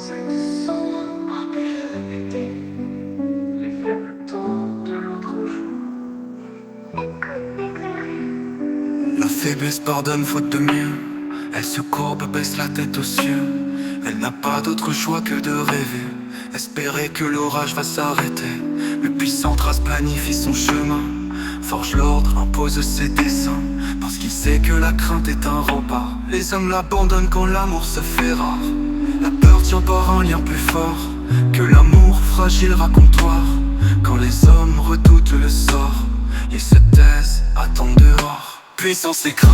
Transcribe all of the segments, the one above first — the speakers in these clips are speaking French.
La faiblesse pardonne faute de mieux. Elle se courbe, baisse la tête aux cieux. Elle n'a pas d'autre choix que de rêver, espérer que l'orage va s'arrêter. Le puissant trace planifie son chemin, forge l'ordre, impose ses desseins, parce qu'il sait que la crainte est un rempart. Les hommes l'abandonnent quand l'amour se fait rare. La peur tient par un lien plus fort que l'amour, fragile racontoire. Quand les hommes redoutent le sort, ils se taisent, attendent dehors. Puissance et crainte,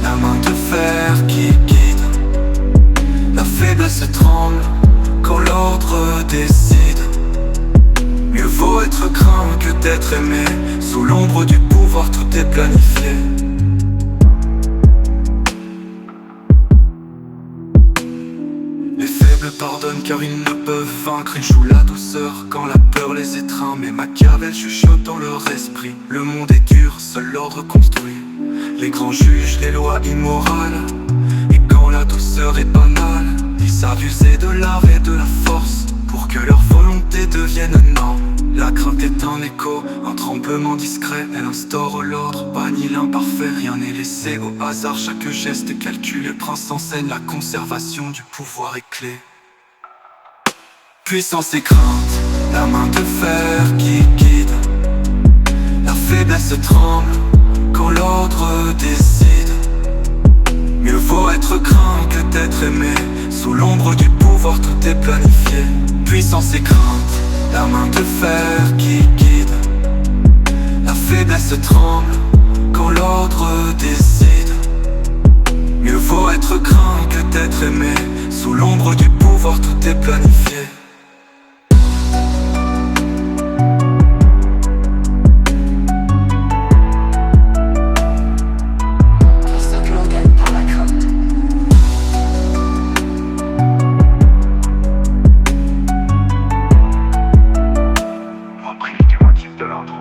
la main de fer qui guide. La faiblesse tremble quand l'ordre décide. Mieux vaut être craint que d'être aimé. Sous l'ombre du pouvoir tout est planifié. Les faibles pardonnent car ils ne peuvent vaincre. Ils jouent la douceur quand la peur les étreint. Mais Machiavel chuchote dans leur esprit: le monde est dur, seul l'ordre construit. Les grands jugent les lois immorales, et quand la douceur est banale, ils savent user de l'art et de la force pour que leur volonté devienne norme. La crainte est un écho, un tremblement discret. Elle instaure l'ordre, bannit l'imparfait. Rien n'est laissé au hasard, chaque geste est calculé. Prince enseigne la conservation du pouvoir est clé. Puissance et crainte, la main de fer qui guide. La faiblesse tremble quand l'ordre décide. Mieux vaut être craint que d'être aimé. Sous l'ombre du pouvoir tout est planifié. Puissance et crainte, la main de fer qui guide. La faiblesse tremble quand l'ordre décide. Mieux vaut être craint que d'être aimé. Sous l'ombre du pouvoir tout est planifié. Reprise du motif de l'ordre.